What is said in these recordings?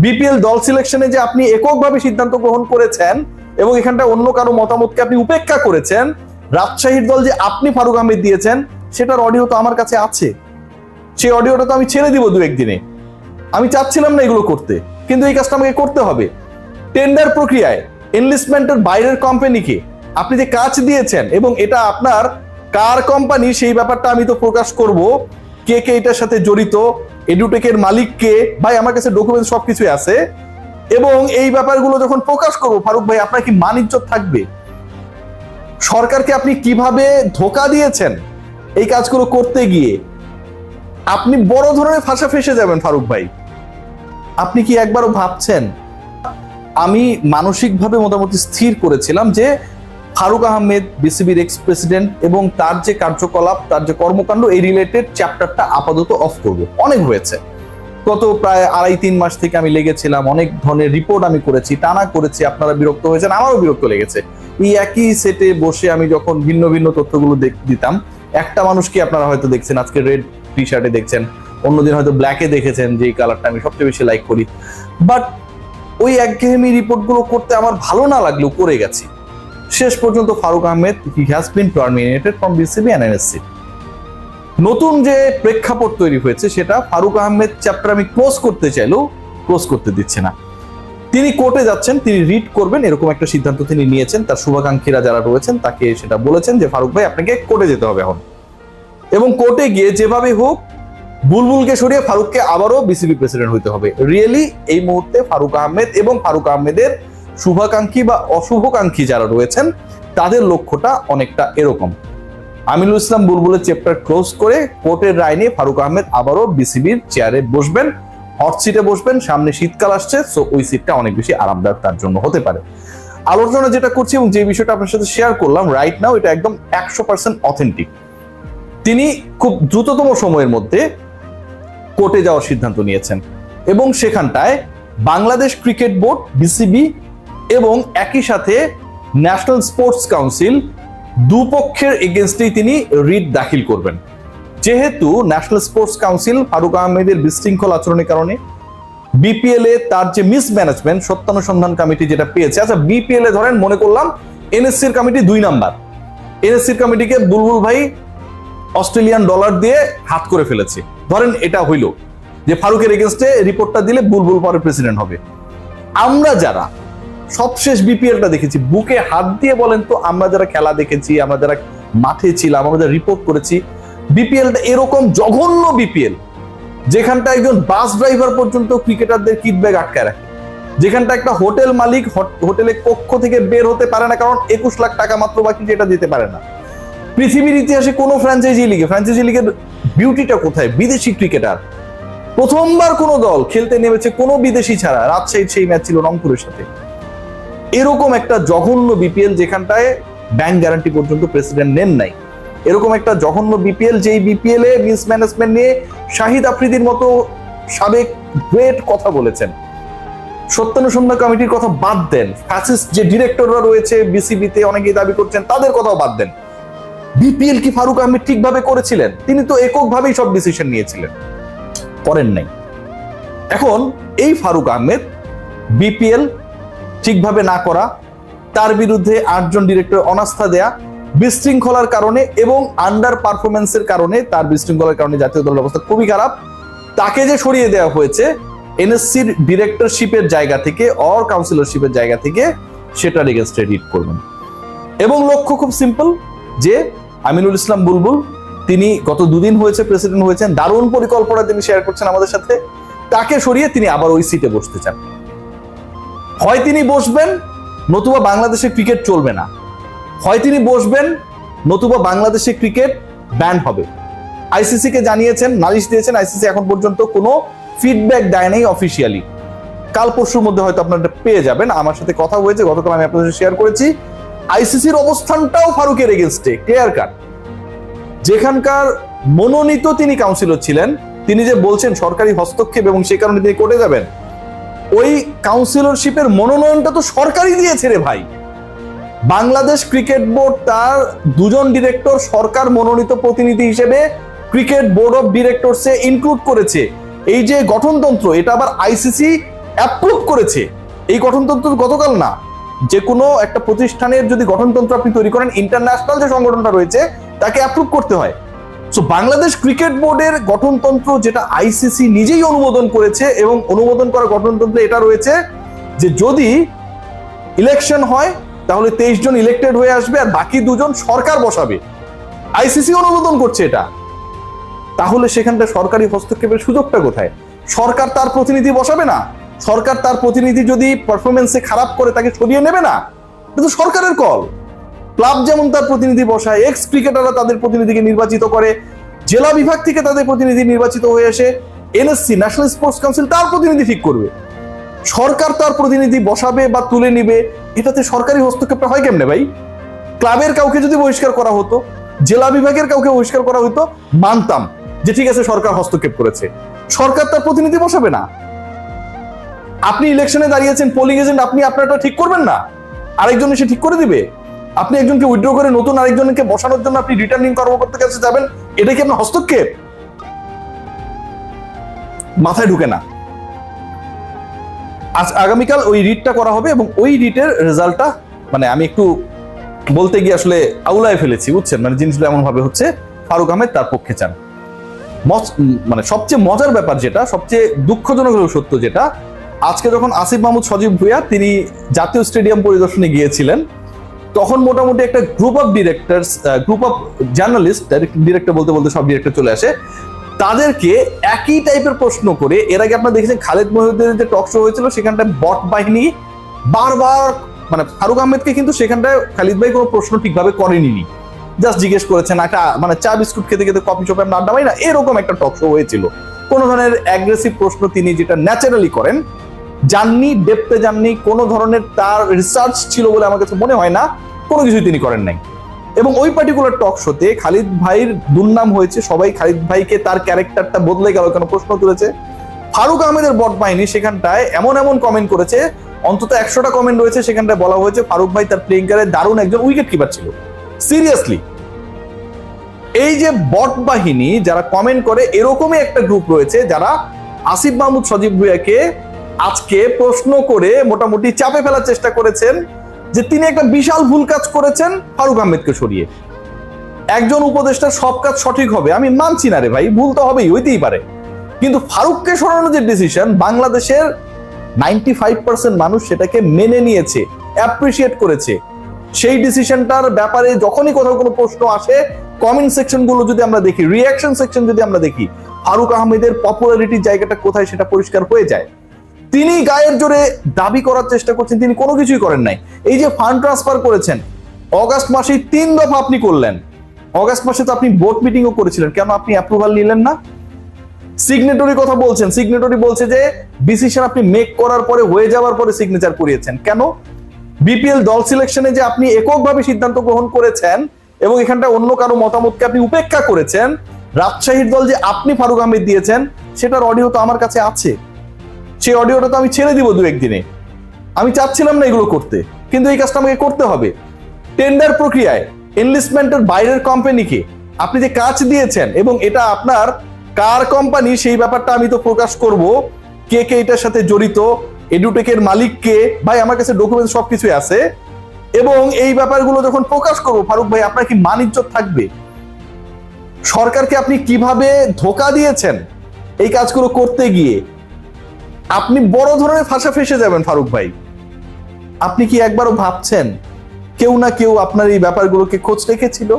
BPL দল সিলেকশনে যে আপনি এককভাবে সিদ্ধান্ত গ্রহণ করেছেন এবং এখানটা অন্য কারো মতামতকে আপনি উপেক্ষা করেছেন, রাজশাহীর দল যে আপনি ফারুক আহমেদ দিয়েছেন সেটার অডিও তো আমার কাছে আছে। সেই অডিওটা তো আমি ছেড়ে দিব দু একদিনে। আমি চাচ্ছিলাম না এগুলো করতে, কিন্তু এই কাজটা আমাকে করতে হবে। টেন্ডার প্রক্রিয়ায় এনলিস্টমেন্টের বাইরের কোম্পানিকে আপনি যে কাজ দিয়েছেন এবং এটা আপনার কার কোম্পানি সেই ব্যাপারটা আমি তো প্রকাশ করব, কে কে এটার সাথে জড়িত, এডুটেকের মালিক কে, ভাই আমার কাছে ডকুমেন্ট সবকিছুই আছে। এবং এই ব্যাপারগুলো যখন প্রকাশ করব, ফারুক ভাই আপনার কি মান ইজ্জত থাকবে? সরকারকে আপনি কিভাবে ধোঁকা দিয়েছেন এই কাজগুলো করতে গিয়ে, আপনি বড় ধরনের ফাঁসা ফেসে যাবেন ফারুক ভাই। আপনি কি একবারও ভাবছেন? আমি মানসিকভাবে মোটামুটি স্থির করেছিলাম যে ফারুক আহমেদ বিসিবির এক্স প্রেসিডেন্ট এবং তার যে কার্যকলাপ, তার যে কর্মকাণ্ড, এই রিলেটেড চ্যাপ্টারটা আপাতত অফ করব। অনেক হয়েছে, গত প্রায় 2.5-3 মাস থেকে আমি লেগেছিলাম, অনেক ধরনের রিপোর্ট আমি করেছি, টানা করেছি, আপনারা বিরক্ত হয়েছেন, আমারও বিরক্ত লেগেছে। এই একই সেটে বসে আমি যখন ভিন্ন ভিন্ন তথ্যগুলো দিতাম, একটা মানুষকে আপনারা হয়তো দেখছেন আজকে রেড টি শার্টে দেখছেন, অন্যদিন হয়তো ব্ল্যাকে দেখেছেন, যে কালারটা আমি সবচেয়ে বেশি লাইক করি। বাট ওই একঘেয়েমি রিপোর্টগুলো করতে আমার ভালো না লাগলেও করে গেছি। শেষ পর্যন্ত Faruque Ahmed he has been terminated from BCB and NSC. নতুন যে প্রেক্ষাপট তৈরি হয়েছে সেটা ফারুক আহমেদ চ্যাপ্টার আমি ক্লোজ করতে চাইলেও ক্লোজ করতে দিচ্ছে না। তিনি কোর্টে যাচ্ছেন, তিনি রিট করবেন, এরকম একটা সিদ্ধান্ত তিনি নিয়েছেন। তার শুভাকাঙ্ক্ষীরা যারা রয়েছেন তাকে সেটা বলেছেন যে ফারুক ভাই আপনাকে কোর্টে যেতে হবে এখন, এবং কোর্টে গিয়ে যেভাবে হোক বুলবুলকে সরিয়ে ফারুককে আবারও বিসিবি প্রেসিডেন্ট হইতে হবে। রিয়েলি এই মুহূর্তে ফারুক আহমেদ এবং ফারুক আহমেদের শুভাকাঙ্ক্ষী বা অশুভকাঙ্ক্ষী যারা রয়েছেন তাদের লক্ষ্যটা অনেকটা এরকম। আমিনুল ইসলাম বুলবুলের চ্যাপ্টার ক্লোজ করে কোর্টের রায় নিয়ে ফারুক আহমেদ আবারও বিসিবির চেয়ারে বসবেন, হট সিটে বসবেন। সামনে শীতকাল আসছে, সো ওই সিটটা অনেক বেশি আরামদায়ক তার জন্য হতে পারে। আলোচনা যেটা করছি এবং যে বিষয়টা আপনার সাথে শেয়ার করলাম রাইট নাও, এটা একদম 100% অথেন্টিক। তিনি খুব দ্রুততম সময়ের মধ্যে কোর্টে যাওয়ার সিদ্ধান্ত নিয়েছেন এবং সেখানটায় বাংলাদেশ ক্রিকেট বোর্ড, বিসিবি এবং একই সাথে ন্যাশনাল স্পোর্টস কাউন্সিল দুপক্ষের এগেনস্টেই তিনি রিট দাখিল করবেন। যেহেতু ন্যাশনাল স্পোর্টস কাউন্সিল ফারুক আহমেদের বিশৃঙ্খল আচরণের কারণে বিপিএল এ তার যে মিসম্যানেজমেন্ট সত্যানুসন্ধান কমিটি যেটা পেয়েছে, আচ্ছা বিপিএল এ ধরেন মনে করলাম এনএসসির কমিটি 2 নাম্বার, এনএসসির কমিটিকে বুলবুল ভাই অস্ট্রেলিয়ান ডলার দিয়ে হাত করে ফেলেছে, ধরেন এটা হইল যে ফারুকের এগেনস্টে রিপোর্টটা দিলে বুলবুল পরে প্রেসিডেন্ট হবে। আমরা যারা সবশেষ বিপিএলটা দেখেছি, বুকে হাত দিয়ে বলেন তো, আমরা যারা খেলা দেখেছি, আমরা যারা মাঠে ছিলাম, আমরা যারা রিপোর্ট করেছি, বিপিএলটা এরকম জঘন্য বিপিএল যেখানটা একজন বাস ড্রাইভার পর্যন্ত ক্রিকেটারদের কিট ব্যাগ আটকায় রাখে, যেখানটা একটা হোটেল মালিক হোটেলের কক্ষ থেকে বের হতে পারে না কারণ 21 লাখ টাকা মাত্র বাকি, যেটা দিতে পারে না। পৃথিবীর ইতিহাসে কোনো ফ্র্যাঞ্চাইজি লিগের বিউটিটা কোথায়? বিদেশি ক্রিকেটার, প্রথমবার কোনো দল খেলতে নেমেছে কোনো বিদেশি ছাড়া। রাজশাহীর সেই ম্যাচ ছিল রংপুরের সাথে। এরকম একটা জঘন্য বিপিএল যেখানটায় ব্যাংক গ্যারান্টি পর্যন্ত প্রেসিডেন্ট নেন নাই, এরকম একটা জঘন্য বিপিএল, যেই বিপিএল এ মিসম্যানেজমেন্ট নিয়ে শাহিদ আফ্রিদির মতো সাবেক গ্রেট কথা বলেছেন। সত্যানুসন্ধান কমিটির কথা বাদ দেন, ফ্যাসিস্ট যে ডিরেক্টররা রয়েছে বিসিবিতে অনেকেই দাবি করছেন, তাদের কথাও বাদ দেন। বিপিএল কি ফারুক আহমেদ ঠিকভাবে করেছিলেন? তিনি তো এককভাবেই সব ডিসিশন নিয়েছিলেন, করেন নাই। এখন এই ফারুক আহমেদ বিপিএল ঠিকভাবে না করা, তার বিরুদ্ধে 8 জন ডিরেক্টর অনাস্থা দেয়া, বিশৃঙ্খলার কারণে এবং আন্ডার পারফরমেন্সের কারণে, তার বিশৃঙ্খলার কারণে জাতীয় দলের অবস্থা খুবই খারাপ। তাকে যে সরিয়ে দেওয়া হয়েছে এনএসসির ডিরেক্টরশিপের জায়গা থেকে, অর কাউন্সিলরশিপের জায়গা থেকে, সেটার এগেইনস্টে রিট করবেন। এবং লক্ষ্য খুব সিম্পল, যে আমিনুল ইসলাম বুলবুল তিনি গত 2 দিন হয়েছে প্রেসিডেন্ট হয়েছেন, দারুণ পরিকল্পনা তিনি শেয়ার করছেন আমাদের সাথে। তাকে সরিয়ে তিনি আবার ওই সিটে বসতে চান। হয় তিনি বসবেন, নতুবা বাংলাদেশে ক্রিকেট চলবে না। হয় তিনি বসবেন, নতুবা বাংলাদেশে ক্রিকেট ব্যান হবে। আইসিসি কে জানিয়েছেন, নালিশ দিয়েছেন, আইসিসি এখন পর্যন্ত কোনো ফিডব্যাক দেয় নাই অফিসিয়ালি। কাল পরশুর মধ্যে হয়তো আপনারা পেয়ে যাবেন। আমার সাথে কথা হয়েছে, গতকাল আমি আপনাদের শেয়ার করেছি। আইসিসির অবস্থানটাও ফারুকের এগেইনস্টে ক্লিয়ার কাট। যেখানকার মনোনীত তিনি কাউন্সিলর ছিলেন, তিনি যে বলছেন সরকারি হস্তক্ষেপ এবং সে কারণে তিনি কোর্টে যাবেন, ওই কাউন্সিলরশিপের মনোনয়নটা তো সরকারই দিয়েছে রে ভাই। বাংলাদেশ ক্রিকেট বোর্ড তার 2 জন ডিরেক্টর সরকার মনোনীত প্রতিনিধি হিসেবে ক্রিকেট বোর্ড অফ ডিরেক্টরসে ইনক্লুড করেছে। এই যে গঠনতন্ত্র, এটা আবার আইসিসি অ্যাপ্রুভ করেছে। এই গঠনতন্ত্র গতকাল না, যে কোনো একটা প্রতিষ্ঠানের যদি গঠনতন্ত্র আপনি তৈরি করেন, ইন্টারন্যাশনাল যে সংগঠনটা রয়েছে তাকে অ্যাপ্রুভ করতে হয়। সো বাংলাদেশ ক্রিকেট বোর্ডের গঠনতন্ত্র, যেটা আইসিসি নিজেই অনুমোদন করেছে, এবং অনুমোদন করা গঠনতন্ত্রে এটা রয়েছে যে যদি ইলেকশন হয় তাহলে 23 জন ইলেক্টেড হয়ে আসবে আর বাকি 2 জন সরকার বসাবে। আইসিসি অনুমোদন করছে এটা। তাহলে সেখানটা সরকারি হস্তক্ষেপের সুযোগটা কোথায়? সরকার তার প্রতিনিধি বসাবে না? সরকার তার প্রতিনিধি যদি পারফরমেন্সে খারাপ করে তাকে সরিয়ে নেবে না? কিন্তু সরকারের কল। ক্লাব যেমন তার প্রতিনিধি বসায়, এক্স ক্রিকেটাররা তাদের প্রতিনিধিকে নির্বাচিত করে, জেলা বিভাগ থেকে তাদের প্রতিনিধি নির্বাচিত হয়ে আসে, এনএসসি ন্যাশনাল স্পোর্টস কাউন্সিল তার প্রতিনিধি ঠিক করবে। সরকার তার প্রতিনিধি বসাবে বা তুলে নিবে, এটাতে সরকারি হস্তক্ষেপটা হয় কেমনে ভাই? ক্লাবের কাউকে যদি বহিষ্কার করা হতো, জেলা বিভাগের কাউকে বহিষ্কার করা হতো, মানতাম যে ঠিক আছে সরকার হস্তক্ষেপ করেছে। সরকার তার প্রতিনিধি বসাবে না। আপনি ইলেকশনে দাঁড়িয়েছেন, পোলিং এজেন্ট, আপনি আপনারটা ঠিক করবেন না, আরেকজন এসে ঠিক করে দিবে? আপনি একজনকে উইথড্র করে নতুন আরেকজনকে বসানোর জন্য আপনি রিটার্নিং কর্মকর্তার কাছে যাবেন, এটা কি আপনার হস্তক্ষেপ? মাথায় ঢুকে না। আজ আগামীকাল ওই রিটটা করা হবে এবং ওই রিটের রেজাল্টটা, মানে আমি একটু বলতে গিয়ে আসলে আউলায় ফেলেছি, বুঝছেন? মানে জিনিসগুলো এমন ভাবে হচ্ছে, ফারুক আহমেদ তার পক্ষে চান। মানে সবচেয়ে মজার ব্যাপার যেটা, সবচেয়ে দুঃখজনক হলেও সত্য যেটা, আজকে যখন আসিফ মাহমুদ সজীব ভুঁইয়া তিনি জাতীয় স্টেডিয়াম পরিদর্শনে গিয়েছিলেন, তখন মোটামুটি একটা group of directors, group of journalist, director বলতে বলতে সব ডিরেক্টর চলে আসে, তাদেরকে একই টাইপের প্রশ্ন করে, এর আগে আপনারা দেখেছেন খালেদ মহিউদ্দিনের যে টক শো হয়েছিল সেখানটায় বট বাহিনী বারবার, মানে ফারুক আহমেদকে কিন্তু সেখানটায় খালিদ ভাই কোনো প্রশ্ন ঠিকভাবে করেনি, জাস্ট জিজ্ঞেস করেছেন একটা, মানে চা বিস্কুট খেতে খেতে কফি শপে আমরা আড্ডা পাই না, এরকম একটা টক শো হয়েছিল। কোনো ধরনের অ্যাগ্রেসিভ প্রশ্ন তিনি যেটা ন্যাচারালি করেন যাননি, ডেপতে যাননি, কোনো ধরনের তার রিসার্চ ছিল বলে আমার কাছে মনে হয় না, কোনো কিছুই তিনি করেন নাই। এবং ওই পার্টিকুলার টক শোতে খালিদ ভাইয়ের দুর্নাম হয়েছে, সবাই খালিদ ভাইকে তার ক্যারেক্টারটা বদলে গেল কেন প্রশ্ন তুলেছে। ফারুক আহমেদের বট বাহিনী সেখানটায় এমন এমন কমেন্ট করেছে, অন্তত 100টা কমেন্ট রয়েছে, সেখানটায় বলা হয়েছে ফারুক ভাই তার প্লেইং ক্যারিয়ারে দারুণ একজন উইকেট কিপার ছিল। সিরিয়াসলি, এই যে বট বাহিনী যারা কমেন্ট করে, এরকমই একটা গ্রুপ রয়েছে যারা আসিফ মাহমুদ সজীব ভুঁইয়াকে আজকে প্রশ্ন করে মোটামুটি চাপে ফেলার চেষ্টা করেছেন যে তিনি একটা বিশাল ভুল কাজ করেছেন ফারুক আহমেদকে সরিয়ে। একজন উপদেষ্টার সব কাজ সঠিক হবে আমি মানছি না রে ভাই, ভুল তো হবেই, হইতেই পারে, কিন্তু ফারুককে সরানোর যে ডিসিশন, বাংলাদেশের 95% মানুষ সেটাকে মেনে নিয়েছে, অ্যাপ্রিসিয়েট করেছে। সেই ডিসিশনটার ব্যাপারে যখনই কোথাও কোনো প্রশ্ন আসে, কমেন্ট সেকশন গুলো যদি আমরা দেখি, রিয়াকশন সেকশন যদি আমরা দেখি, ফারুক আহমেদের পপুলারিটির জায়গাটা কোথায় সেটা পরিষ্কার হয়ে যায়। তিনি গায়ের জোরে দাবি করার চেষ্টা করছেন, তিনি কোনো কিছুই করেন নাই। এই যে ফান্ড ট্রান্সফার করেছেন অগাস্ট মাসে 3 দফা আপনি করলেন, অগাস্ট মাসে তো আপনি বোর্ড মিটিংও করেছিলেন, কেন আপনি অ্যাপ্রুভাল নিলেন না? সিগনেটরি কথা বলছেন, সিগনেটরি বলছে যে ডিসিশন আপনি মেক করার পরে, হয়ে যাওয়ার পরে সিগনেচার করিয়েছেন, কেন? বিপিএল দল সিলেকশনে যে আপনি এককভাবে সিদ্ধান্ত গ্রহণ করেছেন এবং এখানটা অন্য কারো মতামতকে আপনি উপেক্ষা করেছেন, রাজশাহীর দল যে আপনি ফারুক আহমেদ দিয়েছেন সেটার অডিও তো আমার কাছে আছে, সেই অডিওটা তো আমি ছেড়ে দিব 2-1 দিনে। আমি চাচ্ছিলাম না এগুলো করতে, কিন্তু এই কাজটা আমাকে করতে হবে। টেন্ডার প্রক্রিয়ায় এনলিস্টমেন্টের বাইরের কোম্পানিকে আপনি যে কাজ দিয়েছেন এবং এটা আপনার কার কোম্পানি সেই ব্যাপারটা আমি তো প্রকাশ করব, কে কে এটার সাথে জড়িত, এডুটেকের মালিক কে, ভাই আমার কাছে ডকুমেন্ট সবকিছুই আছে। এবং এই ব্যাপারগুলো যখন প্রকাশ করব, ফারুক ভাই আপনার কি মান ইজ্জত থাকবে? সরকারকে আপনি কিভাবে ধোঁকা দিয়েছেন এই কাজগুলো করতে গিয়ে, আপনি বড় ধরনের ফাঁসা ফেসে যাবেন ফারুক ভাই। আপনি কি একবারও ভাবছেন কেউ না কেউ আপনার এই ব্যাপারগুলোকে খোঁজ রেখেছিল?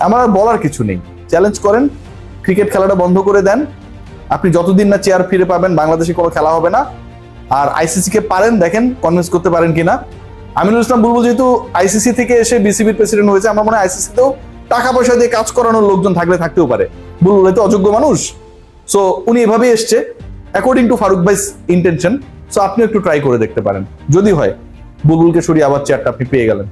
আমার আর বলার কিছু নেই, চ্যালেঞ্জ করেন, ক্রিকেট খেলাটা বন্ধ করে দেন। আপনি যতদিন না চেয়ার ফিরে পাবেন বাংলাদেশে কোনো খেলা হবে না। আর আইসিসি কে পারেন দেখেন কনভিন্স করতে পারেন কিনা। আমিনুল ইসলাম বুলবুল যেহেতু আইসিসি থেকে এসে বিসিবির প্রেসিডেন্ট হয়েছে, আমার মনে হয় আইসিসিতেও টাকা পয়সা দিয়ে কাজ করানোর লোকজন থাকতেও পারে। বুলবুল হয়তো অযোগ্য মানুষ, সো উনি এভাবেই এসছে অ্যাকর্ডিং টু ফারুক ভাইস ইন্টেনশন। সো আপনি একটু ট্রাই করে দেখতে পারেন, যদি হয় বুলবুলকে সরিয়ে আবার চেয়ারটা আপনি পেয়ে গেলেন।